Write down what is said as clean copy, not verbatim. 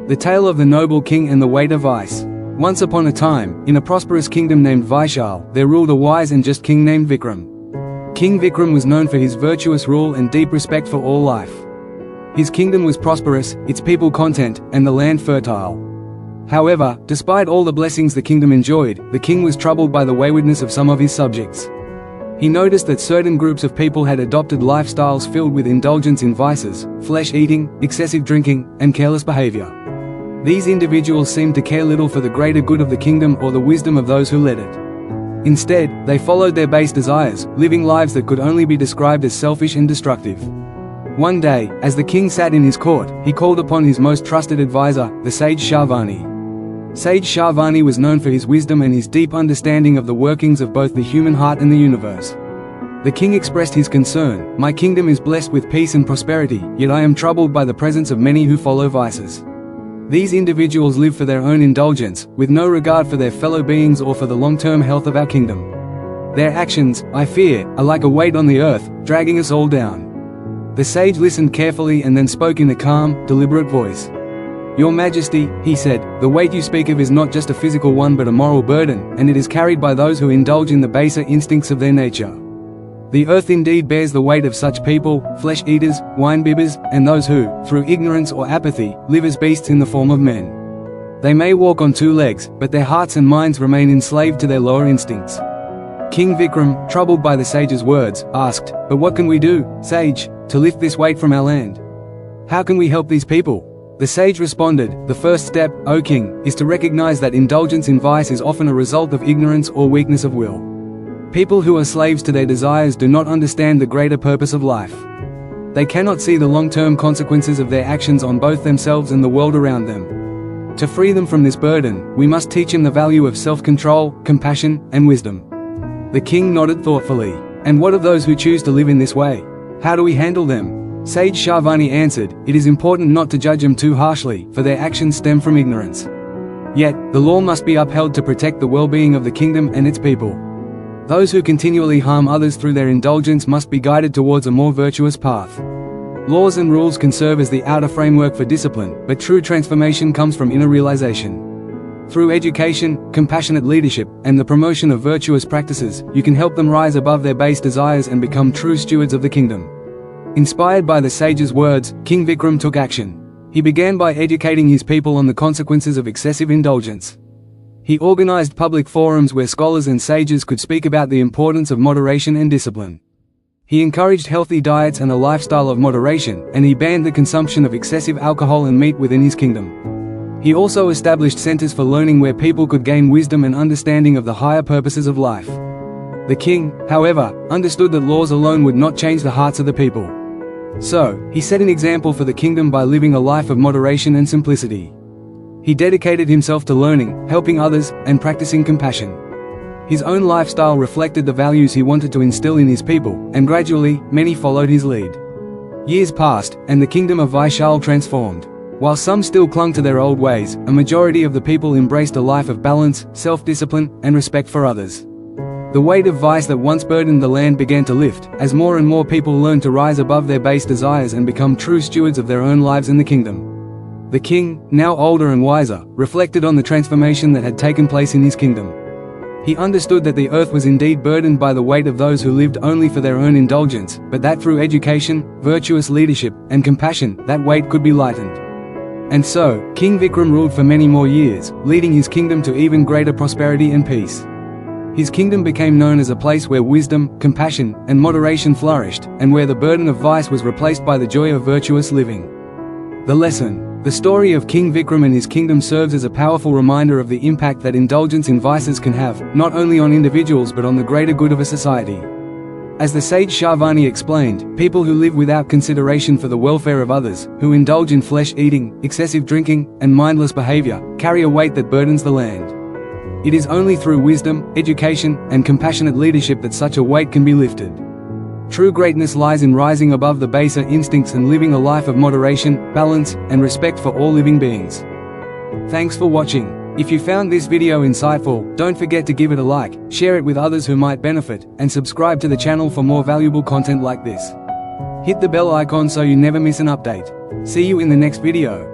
The Tale of the Noble King and the Weight of Vice. Once upon a time, in a prosperous kingdom named Vaishal, there ruled a wise and just king named Vikram. King Vikram was known for his virtuous rule and deep respect for all life. His kingdom was prosperous, its people content, and the land fertile. However, despite all the blessings the kingdom enjoyed, the king was troubled by the waywardness of some of his subjects. He noticed that certain groups of people had adopted lifestyles filled with indulgence in vices, flesh-eating, excessive drinking, and careless behavior. These individuals seemed to care little for the greater good of the kingdom or the wisdom of those who led it. Instead, they followed their base desires, living lives that could only be described as selfish and destructive. One day, as the king sat in his court, he called upon his most trusted advisor, the sage Shavani. Sage Shavani was known for his wisdom and his deep understanding of the workings of both the human heart and the universe. The king expressed his concern, "My kingdom is blessed with peace and prosperity, yet I am troubled by the presence of many who follow vices. These individuals live for their own indulgence, with no regard for their fellow beings or for the long-term health of our kingdom. Their actions, I fear, are like a weight on the earth, dragging us all down." The sage listened carefully and then spoke in a calm, deliberate voice. "Your Majesty," he said, "the weight you speak of is not just a physical one but a moral burden, and it is carried by those who indulge in the baser instincts of their nature. The earth indeed bears the weight of such people, flesh-eaters, wine-bibbers, and those who, through ignorance or apathy, live as beasts in the form of men. They may walk on two legs, but their hearts and minds remain enslaved to their lower instincts." King Vikram, troubled by the sage's words, asked, "But what can we do, sage, to lift this weight from our land? How can we help these people?" The sage responded, "The first step, O king, is to recognize that indulgence in vice is often a result of ignorance or weakness of will. People who are slaves to their desires do not understand the greater purpose of life. They cannot see the long-term consequences of their actions on both themselves and the world around them. To free them from this burden, we must teach them the value of self-control, compassion, and wisdom." The king nodded thoughtfully. "And what of those who choose to live in this way? How do we handle them?" Sage Shavani answered, "It is important not to judge them too harshly, for their actions stem from ignorance. Yet, the law must be upheld to protect the well-being of the kingdom and its people. Those who continually harm others through their indulgence must be guided towards a more virtuous path. Laws and rules can serve as the outer framework for discipline, but true transformation comes from inner realization. Through education, compassionate leadership, and the promotion of virtuous practices, you can help them rise above their base desires and become true stewards of the kingdom." Inspired by the sage's words, King Vikram took action. He began by educating his people on the consequences of excessive indulgence. He organized public forums where scholars and sages could speak about the importance of moderation and discipline. He encouraged healthy diets and a lifestyle of moderation, and he banned the consumption of excessive alcohol and meat within his kingdom. He also established centers for learning where people could gain wisdom and understanding of the higher purposes of life. The king, however, understood that laws alone would not change the hearts of the people. So, he set an example for the kingdom by living a life of moderation and simplicity. He dedicated himself to learning, helping others, and practicing compassion. His own lifestyle reflected the values he wanted to instill in his people, and gradually, many followed his lead. Years passed, and the kingdom of Vaishal transformed. While some still clung to their old ways, a majority of the people embraced a life of balance, self-discipline, and respect for others. The weight of vice that once burdened the land began to lift, as more and more people learned to rise above their base desires and become true stewards of their own lives in the kingdom. The king, now older and wiser, reflected on the transformation that had taken place in his kingdom. He understood that the earth was indeed burdened by the weight of those who lived only for their own indulgence, but that through education, virtuous leadership, and compassion, that weight could be lightened. And so, King Vikram ruled for many more years, leading his kingdom to even greater prosperity and peace. His kingdom became known as a place where wisdom, compassion, and moderation flourished, and where the burden of vice was replaced by the joy of virtuous living. The lesson. The story of King Vikram and his kingdom serves as a powerful reminder of the impact that indulgence in vices can have, not only on individuals but on the greater good of a society. As the sage Shavani explained, people who live without consideration for the welfare of others, who indulge in flesh-eating, excessive drinking, and mindless behavior, carry a weight that burdens the land. It is only through wisdom, education, and compassionate leadership that such a weight can be lifted. True greatness lies in rising above the baser instincts and living a life of moderation, balance, and respect for all living beings. Thanks for watching. If you found this video insightful, don't forget to give it a like, share it with others who might benefit, and subscribe to the channel for more valuable content like this. Hit the bell icon so you never miss an update. See you in the next video.